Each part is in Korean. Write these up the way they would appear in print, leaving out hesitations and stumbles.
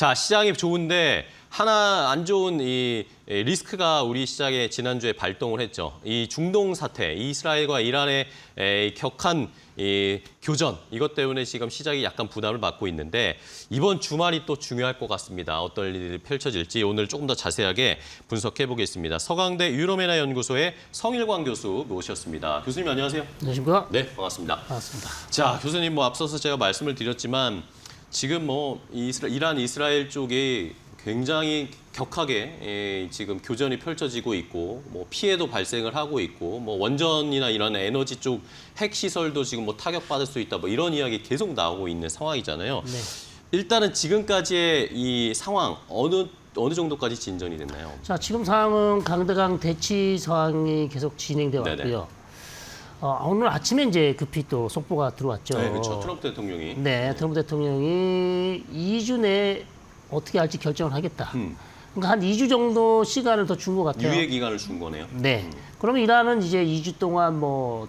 자, 시장이 좋은데 하나 안 좋은 이 리스크가 우리 시장에 지난주에 발동을 했죠. 이 중동 사태, 이스라엘과 이란의 격한 이 교전, 이것 때문에 지금 시장이 약간 부담을 받고 있는데 이번 주말이 또 중요할 것 같습니다. 어떤 일이 펼쳐질지 오늘 조금 더 자세하게 분석해 보겠습니다. 서강대 유로메나 연구소의 성일광 교수 모셨습니다. 교수님 안녕하세요. 안녕하십니까? 네, 반갑습니다. 반갑습니다. 자, 교수님 앞서서 제가 말씀을 드렸지만 지금 이란 이스라엘 쪽이 굉장히 격하게 지금 교전이 펼쳐지고 있고 피해도 발생을 하고 있고 원전이나 이런 에너지 쪽 핵 시설도 지금 타격받을 수 있다 이런 이야기 계속 나오고 있는 상황이잖아요. 네. 일단은 지금까지의 이 상황 어느 정도까지 진전이 됐나요? 자, 지금 상황은 강대강 대치 상황이 계속 진행되어 왔고요. 오늘 아침에 이제 급히 또 속보가 들어왔죠. 네, 그렇죠. 트럼프 대통령이. 네, 트럼프 대통령이 2주 내에 어떻게 할지 결정을 하겠다. 그러니까 한 2주 정도 시간을 더 준 것 같아요. 유예 기간을 준 거네요. 네. 그러면 이란은 이제 2주 동안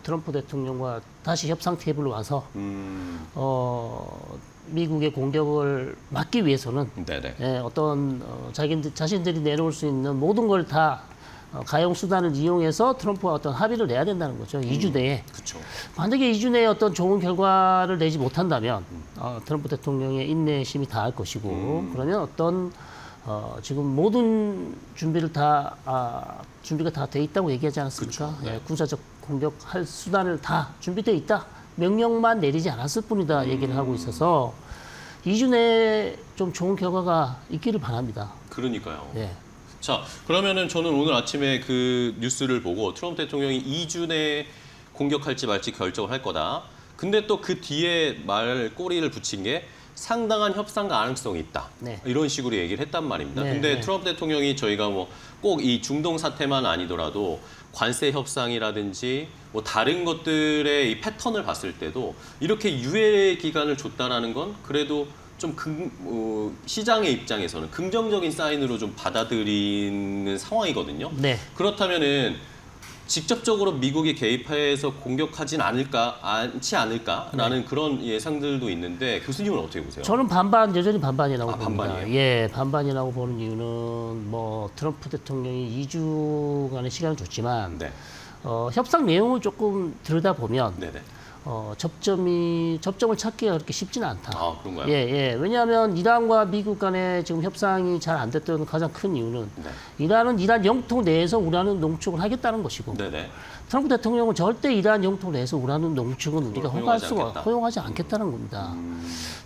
트럼프 대통령과 다시 협상 테이블로 와서 미국의 공격을 막기 위해서는 어떤 자신들이 내놓을 수 있는 모든 걸 다 가용 수단을 이용해서 트럼프와 어떤 합의를 내야 된다는 거죠. 2주 내에. 그렇죠. 만약에 2주 내에 어떤 좋은 결과를 내지 못한다면 트럼프 대통령의 인내심이 다할 것이고 그러면 어떤 지금 모든 준비가 다 돼 있다고 얘기하지 않았습니까? 그렇죠. 네. 군사적 공격할 수단을 다 준비돼 있다. 명령만 내리지 않았을 뿐이다 얘기를 하고 있어서 2주 내에 좀 좋은 결과가 있기를 바랍니다. 그러니까요. 네. 자, 그러면은 저는 오늘 아침에 그 뉴스를 보고 트럼프 대통령이 2주 내에 공격할지 말지 결정을 할 거다. 근데 또 그 뒤에 꼬리를 붙인 게 상당한 협상 가능성이 있다. 네. 이런 식으로 얘기를 했단 말입니다. 네, 근데 네. 트럼프 대통령이 저희가 꼭 이 중동 사태만 아니더라도 관세 협상이라든지 다른 것들의 이 패턴을 봤을 때도 이렇게 유예 기간을 줬다라는 건 그래도 좀 시장의 입장에서는 긍정적인 사인으로 좀 받아들이는 상황이거든요. 네. 그렇다면은 직접적으로 미국이 개입해서 공격하진 않지 않을까라는 그런 예상들도 있는데 교수님은 어떻게 보세요? 저는 여전히 반반이라고 봅니다. 반반이에요? 예, 반반이라고 보는 이유는 트럼프 대통령이 2주간의 시간을 줬지만 네. 협상 내용을 조금 들여다보면 네네. 접점을 찾기가 그렇게 쉽지는 않다. 아, 그런가요? 예, 예. 왜냐하면 이란과 미국 간에 지금 협상이 잘 안 됐던 가장 큰 이유는 네. 이란은 이란 영토 내에서 우라늄 농축을 하겠다는 것이고 네네. 트럼프 대통령은 절대 이란 영토 내에서 우라늄 농축은 우리가 허용하지 않겠다는 겁니다.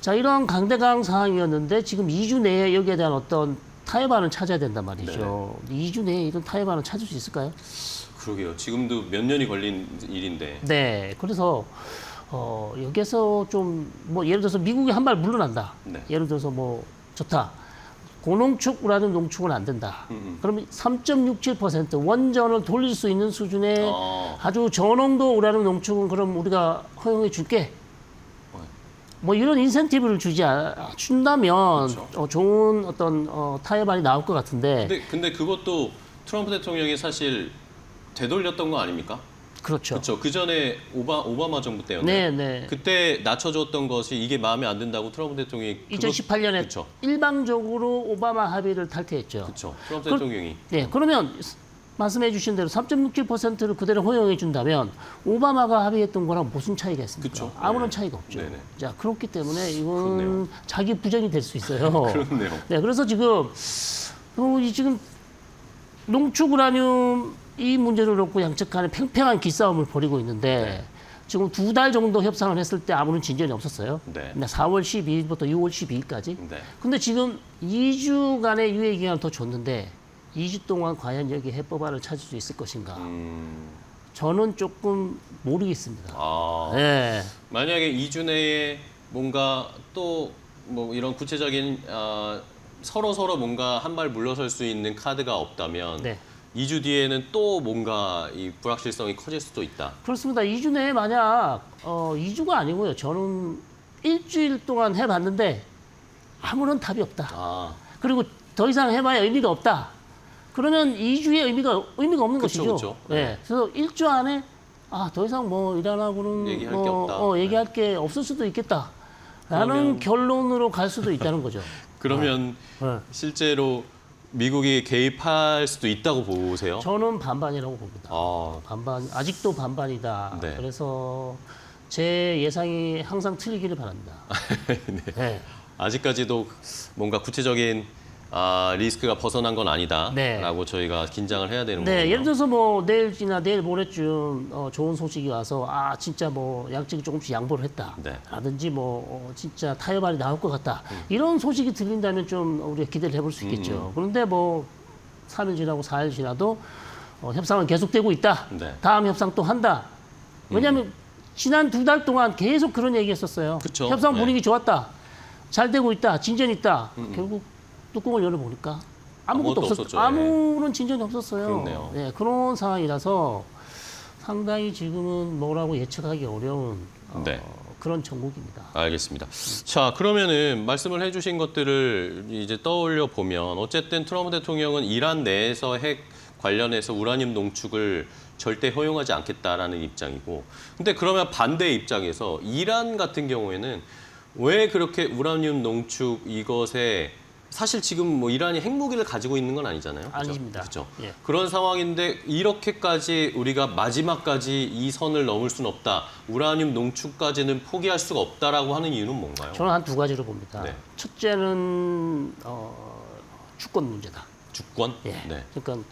자, 이런 강대강 상황이었는데 지금 2주 내에 여기에 대한 어떤 타협안을 찾아야 된단 말이죠. 네네. 2주 내에 이런 타협안을 찾을 수 있을까요? 그러게요. 지금도 몇 년이 걸린 일인데. 네, 그래서 여기서 좀 예를 들어서 미국이 한 발 물러난다. 네. 예를 들어서 좋다. 고농축 우라늄 농축은 안 된다. 그러면 3.67% 원전을 돌릴 수 있는 수준의 아주 저농도 우라늄 농축은 그럼 우리가 허용해 줄게. 이런 인센티브를 준다면 그렇죠. 좋은 어떤 타협안이 나올 것 같은데. 근데 그것도 트럼프 대통령이 사실 되돌렸던 거 아닙니까? 그렇죠. 그렇죠. 그 전에 오바마 정부 때였나요? 네, 네. 그때 낮춰줬던 것이 이게 마음에 안 든다고 트럼프 대통령이 2018년에 그쵸. 일방적으로 오바마 합의를 탈퇴했죠. 그렇죠. 트럼프 대통령이. 네, 그러면 말씀해 주신 대로 3.67%를 그대로 허용해 준다면 오바마가 합의했던 거랑 무슨 차이가 있습니까? 그쵸. 아무런 네. 차이가 없죠. 네네. 자, 그렇기 때문에 이건 그렇네요. 자기 부정이 될 수 있어요. 그렇네요. 네, 그래서 지금 농축 우라늄 이 문제를 놓고 양측 간에 팽팽한 기싸움을 벌이고 있는데 지금 2달 정도 협상을 했을 때 아무런 진전이 없었어요. 네. 4월 12일부터 6월 12일까지. 네. 근데 지금 2주간의 유예 기간을 더 줬는데 2주 동안 과연 여기 해법안을 찾을 수 있을 것인가? 저는 조금 모르겠습니다. 네. 만약에 2주 내에 뭔가 또 이런 구체적인 서로 뭔가 한 발 물러설 수 있는 카드가 없다면 네. 2주 뒤에는 또 뭔가 이 불확실성이 커질 수도 있다. 그렇습니다. 2주 내에 만약 2주가 아니고요. 저는 일주일 동안 해봤는데 아무런 답이 없다. 그리고 더 이상 해봐야 의미가 없다. 그러면 2주의 의미가 없는 것이죠. 그쵸. 네. 그래서 1주 안에 더 이상 이란하고는 얘기할 게 없다. 얘기할 게 없을 수도 있겠다. 라는 그러면... 결론으로 갈 수도 있다는 거죠. 그러면 네. 실제로 미국이 개입할 수도 있다고 보세요? 저는 반반이라고 봅니다. 아, 반반, 아직도 반반이다. 네. 그래서 제 예상이 항상 틀리기를 바랍니다. 네. 아직까지도 뭔가 구체적인 리스크가 벗어난 건 아니다라고 네. 저희가 긴장을 해야 되는 네, 거군요. 예를 들어서 뭐 내일이나 내일 모레쯤 좋은 소식이 와서 진짜 뭐 양측이 조금씩 양보를 했다. 네. 라든지 진짜 타협안이 나올 것 같다. 이런 소식이 들린다면 좀 우리가 기대를 해볼 수 있겠죠. 그런데 뭐 3일 지나고 4일 지나도 협상은 계속되고 있다. 네. 다음 협상 또 한다. 왜냐하면 지난 2달 동안 계속 그런 얘기했었어요. 그쵸. 협상 네. 분위기 좋았다. 잘 되고 있다. 진전 있다. 결국 뚜껑을 열어보니까 아무것도 아무것도 없었죠. 아무런 진전이 없었어요. 그렇네요. 네, 그런 상황이라서 상당히 지금은 뭐라고 예측하기 어려운 네. 그런 정국입니다. 알겠습니다. 자, 그러면은 말씀을 해주신 것들을 이제 떠올려 보면 어쨌든 트럼프 대통령은 이란 내에서 핵 관련해서 우라늄 농축을 절대 허용하지 않겠다라는 입장이고, 근데 그러면 반대 입장에서 이란 같은 경우에는 왜 그렇게 우라늄 농축 이것에 사실 지금 뭐 이란이 핵무기를 가지고 있는 건 아니잖아요. 그죠? 아닙니다. 그렇죠. 예. 그런 상황인데 이렇게까지 우리가 마지막까지 이 선을 넘을 수는 없다. 우라늄 농축까지는 포기할 수가 없다라고 하는 이유는 뭔가요? 저는 한 2가지로 봅니다. 네. 첫째는 주권 문제다. 주권? 예. 네. 그러니까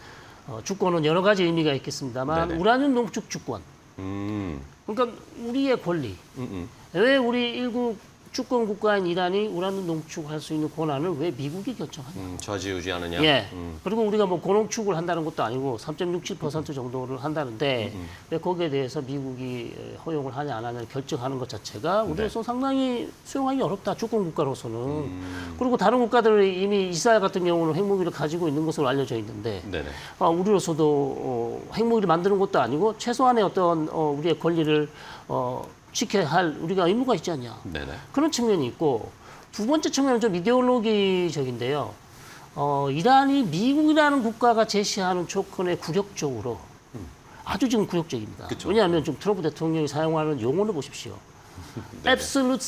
주권은 여러 가지 의미가 있겠습니다만 네네. 우라늄 농축 주권. 음, 그러니까 우리의 권리. 음. 왜 우리 일국 주권 국가인 이란이 우라늄 농축할 수 있는 권한을 왜 미국이 결정하냐? 좌지우지하느냐? 예. 그리고 우리가 뭐 고농축을 한다는 것도 아니고 3.67% 정도를 한다는데 왜 거기에 대해서 미국이 허용을 하냐 안 하냐를 결정하는 것 자체가 우리로서 상당히 수용하기 어렵다. 주권 국가로서는. 그리고 다른 국가들이 이미 이스라엘 같은 경우는 핵무기를 가지고 있는 것으로 알려져 있는데 네네. 우리로서도 핵무기를 만드는 것도 아니고 최소한의 어떤 우리의 권리를 지켜야 할 우리가 의무가 있지 않냐. 네네. 그런 측면이 있고 두 번째 측면은 좀 이데올로기적인데요. 이란이 미국이라는 국가가 제시하는 조건에 굴욕적으로 아주 지금 굴욕적입니다. 그쵸. 왜냐하면 좀 트럼프 대통령이 사용하는 용어를 보십시오. 네네. Absolute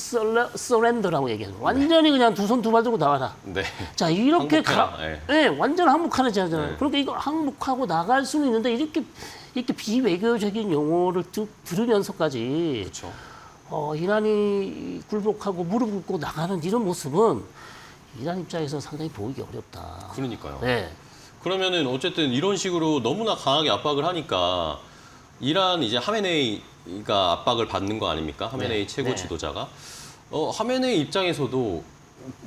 surrender라고 얘기해요. 완전히 그냥 두 손 두 발 들고 나와라. 네. 자 이렇게 항복해라. 네, 완전 항복하는 자잖아요. 네. 그러니까 이거 항복하고 나갈 수는 있는데 이렇게 비외교적인 용어를 들으면서까지 그렇죠. 이란이 굴복하고 무릎 꿇고 나가는 이런 모습은 이란 입장에서 상당히 보기 어렵다. 그러니까요. 네. 그러면은 어쨌든 이런 식으로 너무나 강하게 압박을 하니까 이란 이제 하메네이가 압박을 받는 거 아닙니까? 하메네이 네. 최고 네. 지도자가 하메네이 입장에서도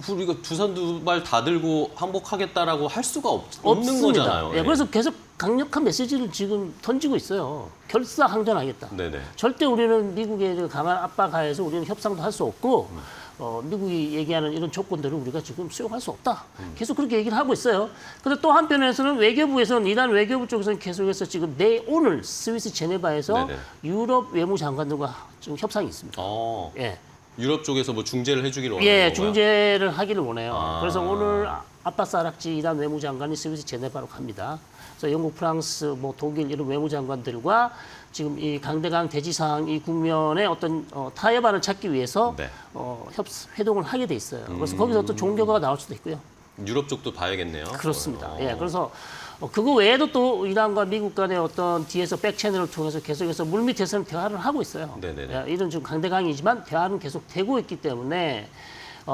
우리가 두 손 두 발 다 들고 항복하겠다라고 할 수가 없는 없습니다. 거잖아요. 예, 그래서 계속 강력한 메시지를 지금 던지고 있어요. 결사항전하겠다. 네네. 절대 우리는 미국의 강한 압박 하에서 우리는 협상도 할 수 없고 미국이 얘기하는 이런 조건들을 우리가 지금 수용할 수 없다. 계속 그렇게 얘기를 하고 있어요. 그런데 또 한편에서는 외교부에서는 이란 외교부 쪽에서는 계속해서 지금 오늘 스위스 제네바에서 네네. 유럽 외무장관들과 지금 협상이 있습니다. 예. 예. 유럽 쪽에서 뭐 중재를 해주기를 원하는 예, 건가요? 중재를 하기를 원해요. 아. 그래서 오늘 아바스 아락지 이란 외무장관이 스위스 제네바로 갑니다. 그래서 영국, 프랑스, 뭐 독일 이런 외무장관들과 지금 이 강대강 대지상 이 국면의 어떤 타협안을 찾기 위해서 네. 회동을 하게 돼 있어요. 그래서 거기서 또 좋은 결과가 나올 수도 있고요. 유럽 쪽도 봐야겠네요. 그렇습니다. 예, 그래서 그거 외에도 또 이란과 미국 간의 어떤 뒤에서 백 채널을 통해서 계속해서 물밑에서는 대화를 하고 있어요. 네네네. 예, 이런 좀 강대강이지만 대화는 계속 되고 있기 때문에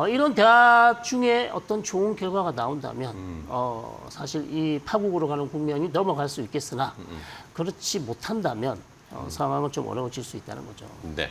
이런 대화 중에 어떤 좋은 결과가 나온다면 사실 이 파국으로 가는 국면이 넘어갈 수 있겠으나 그렇지 못한다면 상황은 좀 어려워질 수 있다는 거죠. 네.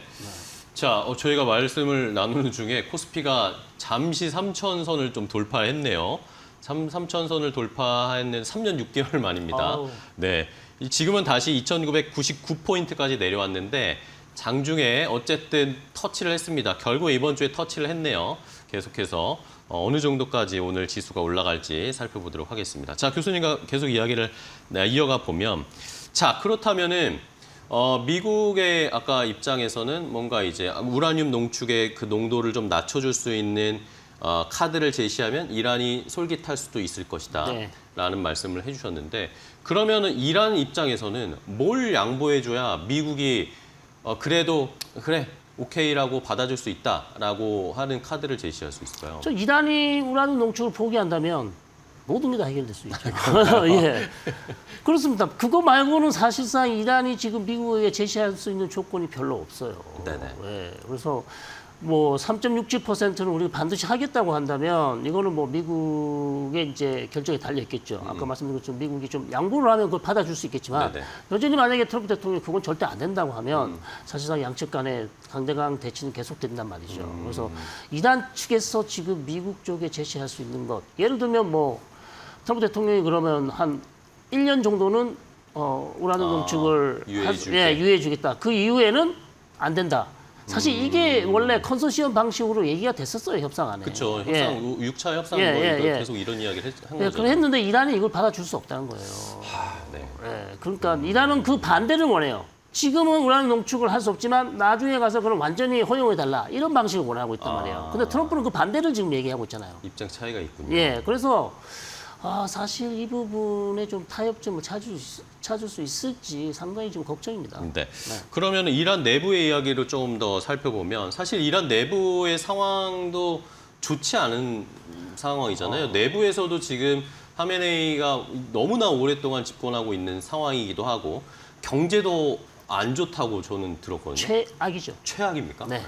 자, 저희가 말씀을 나누는 중에 코스피가 잠시 3,000선을 좀 돌파했네요. 3,000선을 돌파했는 3년 6개월 만입니다. 아우. 네. 지금은 다시 2,999포인트까지 내려왔는데 장중에 어쨌든 터치를 했습니다. 결국 이번 주에 터치를 했네요. 계속해서 어느 정도까지 오늘 지수가 올라갈지 살펴보도록 하겠습니다. 자, 교수님과 계속 이야기를 이어가 보면 자, 그렇다면은 미국의 아까 입장에서는 뭔가 이제 우라늄 농축의 그 농도를 좀 낮춰줄 수 있는 카드를 제시하면 이란이 솔깃할 수도 있을 것이다. 네. 라는 말씀을 해주셨는데 그러면은 이란 입장에서는 뭘 양보해줘야 미국이 그래도 그래 오케이라고 받아줄 수 있다라고 하는 카드를 제시할 수 있을까요? 저 이란이 우라늄 농축을 포기한다면 모든 게 다 해결될 수 있죠. 예. 그렇습니다. 그거 말고는 사실상 이란이 지금 미국에 제시할 수 있는 조건이 별로 없어요. 네네. 예. 그래서 뭐 3.67%는 우리가 반드시 하겠다고 한다면 이거는 뭐 미국의 이제 결정에 달려 있겠죠. 아까 말씀드린 것처럼 미국이 좀 양보를 하면 그걸 받아줄 수 있겠지만 네네. 여전히 만약에 트럼프 대통령이 그건 절대 안 된다고 하면 사실상 양측 간에 강대강 대치는 계속된단 말이죠. 그래서 이란 측에서 지금 미국 쪽에 제시할 수 있는 것 예를 들면 뭐 트럼프 대통령이 그러면 한 1년 정도는 우라늄 농축을 유예해 주겠다. 그 이후에는 안 된다. 사실 이게 원래 컨소시엄 방식으로 얘기가 됐었어요, 협상 안에. 그렇죠. 협상 예. 6차 협상 예, 뭐 예, 이거 예. 계속 이런 이야기를 한 예, 거죠. 그걸 했는데 이란이 이걸 받아줄 수 없다는 거예요. 네. 예, 그러니까 이란은 그 반대를 원해요. 지금은 우라늄 농축을 할 수 없지만 나중에 가서 그럼 완전히 허용해달라 이런 방식을 원하고 있단 말이에요. 근데 트럼프는 그 반대를 지금 얘기하고 있잖아요. 입장 차이가 있군요. 예, 그래서 사실 이 부분에 좀 타협점을 찾을 수 있을지 상당히 좀 걱정입니다. 네. 그러면 이란 내부의 이야기를 조금 더 살펴보면 사실 이란 내부의 상황도 좋지 않은 상황이잖아요. 내부에서도 지금 하메네이가 너무나 오랫동안 집권하고 있는 상황이기도 하고 경제도 안 좋다고 저는 들었거든요. 최악이죠. 최악입니까? 네.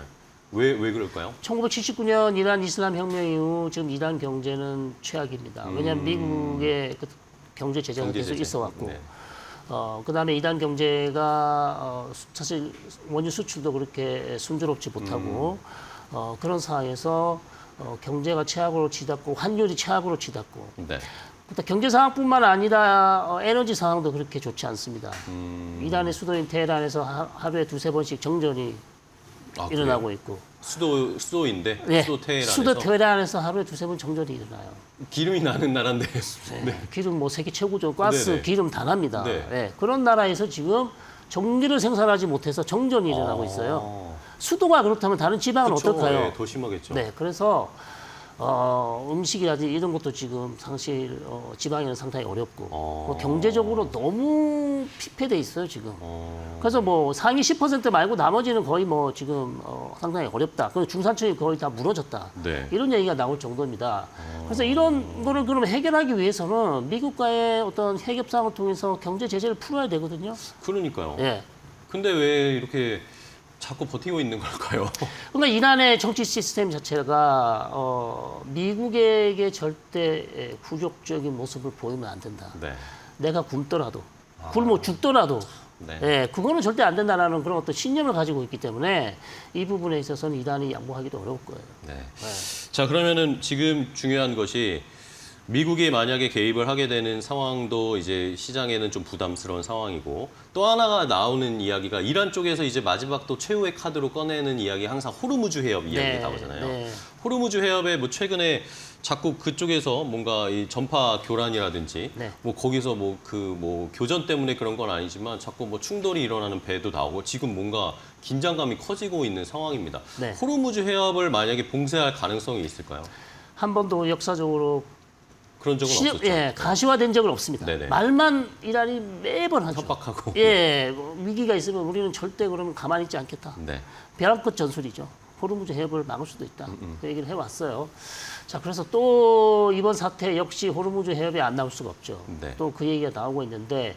왜 그럴까요? 1979년 이란 이슬람 혁명 이후 지금 이란 경제는 최악입니다. 왜냐하면 미국의 그 경제 제재가 경제 계속 제재. 있어왔고, 네. 그다음에 이란 경제가 사실 원유 수출도 그렇게 순조롭지 못하고 그런 상황에서 경제가 최악으로 치닫고 환율이 최악으로 치닫고 네. 그러니까 경제 상황뿐만 아니라 에너지 상황도 그렇게 좋지 않습니다. 이란의 수도인 테헤란에서 하루에 두세 번씩 정전이 일어나고 있고. 수도인데 네, 수도 테헤란에서 수도 테헤란에서 하루에 두세 번 정전이 일어나요. 기름이 나는 나라인데. 네. 기름 뭐 세계 최고죠. 가스, 네네. 기름 다 납니다. 네. 네, 그런 나라에서 지금 전기를 생산하지 못해서 정전이 일어나고 있어요. 수도가 그렇다면 다른 지방은 그쵸, 어떨까요? 네, 더 심하겠죠. 네, 그래서 음식이라든지 이런 것도 지금 사실 지방에는 상당히 어렵고 뭐 경제적으로 너무 피폐돼 있어요 지금. 그래서 뭐 상위 10% 말고 나머지는 거의 뭐 지금 상당히 어렵다. 그 중산층이 거의 다 무너졌다. 네. 이런 얘기가 나올 정도입니다. 그래서 이런 거를 그럼 해결하기 위해서는 미국과의 어떤 핵협상을 통해서 경제 제재를 풀어야 되거든요. 그러니까요. 예. 근데 왜 이렇게 자꾸 버티고 있는 걸까요? 그러니까 이란의 정치 시스템 자체가 미국에게 절대 굴욕적인 모습을 보이면 안 된다. 네. 내가 굶더라도, 굶어 죽더라도, 네. 예, 그거는 절대 안 된다라는 그런 어떤 신념을 가지고 있기 때문에 이 부분에 있어서는 이란이 양보하기도 어려울 거예요. 네. 자, 그러면은 지금 중요한 것이 미국이 만약에 개입을 하게 되는 상황도 이제 시장에는 좀 부담스러운 상황이고 또 하나가 나오는 이야기가 이란 쪽에서 이제 마지막 또 최후의 카드로 꺼내는 이야기 항상 호르무즈 해협 이야기 나오잖아요. 네. 호르무즈 해협에 뭐 최근에 자꾸 그쪽에서 뭔가 이 전파 교란이라든지 네. 뭐 거기서 뭐 교전 때문에 그런 건 아니지만 자꾸 뭐 충돌이 일어나는 배도 나오고 지금 뭔가 긴장감이 커지고 있는 상황입니다. 네. 호르무즈 해협을 만약에 봉쇄할 가능성이 있을까요? 한 번도 역사적으로 그런 적은 없었죠. 예, 가시화된 적은 없습니다. 네네. 말만 이란이 매번 하죠. 협박하고. 예, 위기가 있으면 우리는 절대 그러면 가만히 있지 않겠다. 네. 벼랑 끝 전술이죠. 호르무즈 해협을 막을 수도 있다. 그 얘기를 해왔어요. 자, 그래서 또 이번 사태 역시 호르무즈 해협이 안 나올 수가 없죠. 네. 또 그 얘기가 나오고 있는데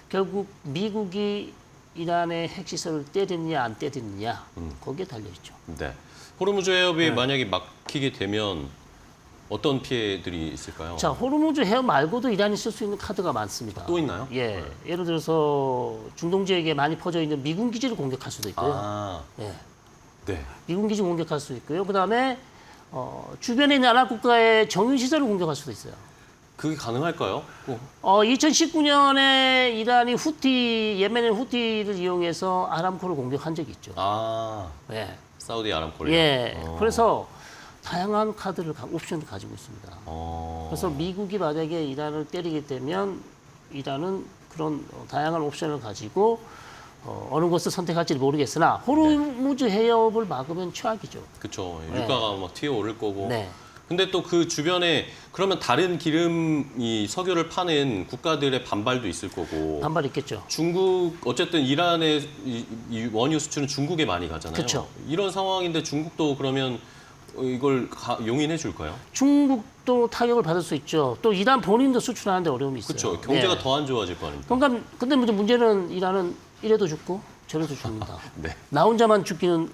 결국 미국이 이란의 핵시설을 때리느냐 안 때리느냐 거기에 달려있죠. 네. 호르무즈 해협이 만약에 막히게 되면 어떤 피해들이 있을까요? 자, 호르무즈 해협 말고도 이란이 쓸 수 있는 카드가 많습니다. 또 있나요? 예. 예를 들어서 중동 지역에 많이 퍼져 있는 미군 기지를 공격할 수도 있고요. 아, 예. 네. 미군 기지 공격할 수도 있고요. 그다음에 주변에 있는 아랍 국가의 정유 시설을 공격할 수도 있어요. 그게 가능할까요? 2019년에 이란이 예멘의 후티를 이용해서 아람코를 공격한 적이 있죠. 아, 예. 사우디 아람코를. 예. 그래서 다양한 옵션을 가지고 있습니다. 그래서 미국이 만약에 이란을 때리게 되면 이란은 그런 다양한 옵션을 가지고 어느 것을 선택할지를 모르겠으나 호르무즈 해협을 막으면 최악이죠. 그렇죠. 유가가 막 튀어오를 거고. 네. 근데 또 그 주변에 그러면 다른 기름 이 석유를 파는 국가들의 반발도 있을 거고. 반발 있겠죠. 중국 어쨌든 이란의 이 원유 수출은 중국에 많이 가잖아요. 그쵸. 이런 상황인데 중국도 그러면 이걸 용인해 줄까요? 중국도 타격을 받을 수 있죠. 또 이란 본인도 수출하는데 어려움이 있어요. 그렇죠. 경제가 네. 더 안 좋아질 거 아닙니까? 그러니까 근데 문제는 이란은 이래도 죽고 저래도 죽는다. 네. 나 혼자만 죽기는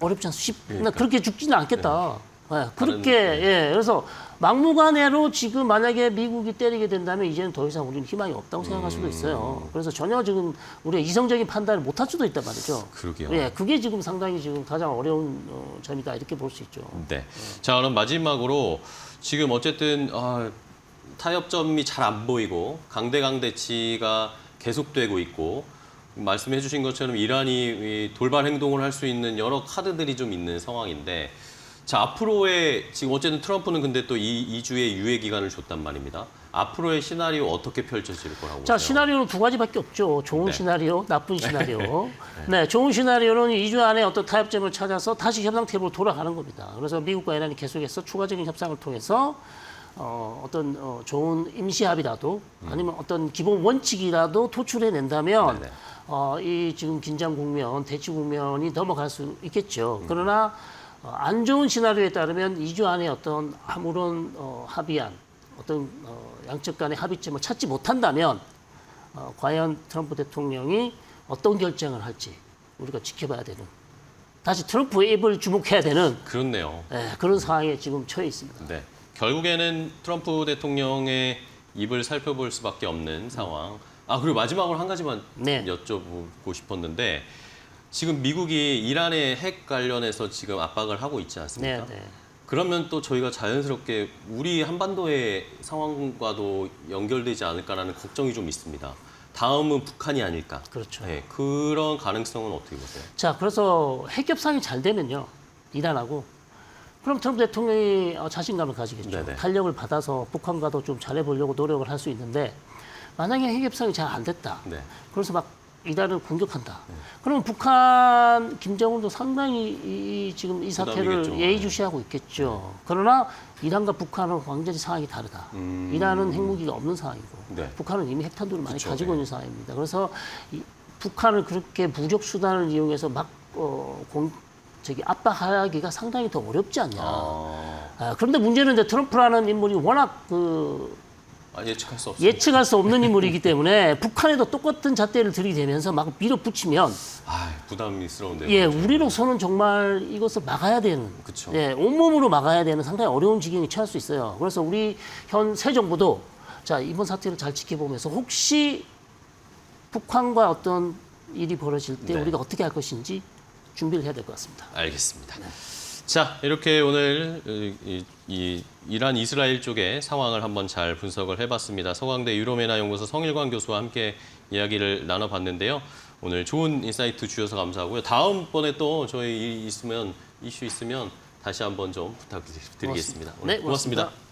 어렵지 않습니까? 나 그렇게 죽지는 않겠다. 네, 그렇게 예. 그래서 막무가내로 지금 만약에 미국이 때리게 된다면 이제는 더 이상 우리는 희망이 없다고 생각할 수도 있어요. 그래서 전혀 지금 우리가 이성적인 판단을 못 할 수도 있단 말이죠. 그러게요. 예, 그게 지금 상당히 지금 가장 어려운 점이다 이렇게 볼 수 있죠. 네. 자, 그럼 마지막으로 지금 어쨌든 타협점이 잘 안 보이고 강대치가 계속되고 있고 말씀해 주신 것처럼 이란이 돌발 행동을 할 수 있는 여러 카드들이 좀 있는 상황인데 자, 앞으로의 지금 어쨌든 트럼프는 근데 또 2주의 유예 기간을 줬단 말입니다. 앞으로의 시나리오 어떻게 펼쳐질 거라고 자, 보세요? 시나리오는 두 가지밖에 없죠. 좋은 네. 시나리오, 나쁜 시나리오. 네, 좋은 시나리오는 2주 안에 어떤 타협점을 찾아서 다시 협상 테이블로 돌아가는 겁니다. 그래서 미국과 이란이 계속해서 추가적인 협상을 통해서 어떤 좋은 임시 합의라도 아니면 어떤 기본 원칙이라도 도출해낸다면 네네. 이 지금 긴장 국면, 대치 국면이 넘어갈 수 있겠죠. 그러나 안 좋은 시나리오에 따르면 2주 안에 어떤 아무런 합의안, 어떤 양측 간의 합의점을 찾지 못한다면 과연 트럼프 대통령이 어떤 결정을 할지 우리가 지켜봐야 되는, 다시 트럼프의 입을 주목해야 되는 그렇네요. 그런 상황에 지금 처해 있습니다. 네. 결국에는 트럼프 대통령의 입을 살펴볼 수밖에 없는 상황. 그리고 마지막으로 한 가지만 네. 여쭤보고 싶었는데 지금 미국이 이란의 핵 관련해서 지금 압박을 하고 있지 않습니까? 네, 네. 그러면 또 저희가 자연스럽게 우리 한반도의 상황과도 연결되지 않을까라는 걱정이 좀 있습니다. 다음은 북한이 아닐까. 그렇죠. 네, 그런 가능성은 어떻게 보세요? 자, 그래서 핵 협상이 잘 되면요, 이란하고 그럼 트럼프 대통령이 자신감을 가지겠죠. 네네. 탄력을 받아서 북한과도 좀 잘해보려고 노력을 할 수 있는데 만약에 핵 협상이 잘 안 됐다. 네. 그래서 막 이란을 공격한다. 그러면 북한 김정은도 상당히 지금 이 사태를 부담이겠죠. 예의주시하고 있겠죠. 그러나 이란과 북한은 완전히 상황이 다르다. 이란은 핵무기가 없는 상황이고 네. 북한은 이미 핵탄두를 많이 그쵸, 가지고 있는 상황입니다. 그래서 북한을 그렇게 무력 수단을 이용해서 막 압박하기가 상당히 더 어렵지 않냐. 그런데 문제는 이제 트럼프라는 인물이 워낙 예측할 수 없습니다. 예측할 수 없는 인물이기 때문에 북한에도 똑같은 잣대를 들이대면서 막 밀어붙이면 부담스러운데요. 예, 우리로서는 정말 이것을 막아야 되는, 그쵸. 예, 온몸으로 막아야 되는 상당히 어려운 지경에 처할 수 있어요. 그래서 우리 현 새 정부도 자, 이번 사태를 잘 지켜보면서 혹시 북한과 어떤 일이 벌어질 때 네. 우리가 어떻게 할 것인지 준비를 해야 될 것 같습니다. 알겠습니다. 자, 이렇게 오늘 이 이란 이스라엘 쪽의 상황을 한번 잘 분석을 해봤습니다. 서강대 유로메나 연구소 성일관 교수와 함께 이야기를 나눠봤는데요. 오늘 좋은 인사이트 주셔서 감사하고요. 다음번에 또 저희 이슈 있으면 다시 한번 좀 부탁드리겠습니다. 네, 고맙습니다. 고맙습니다.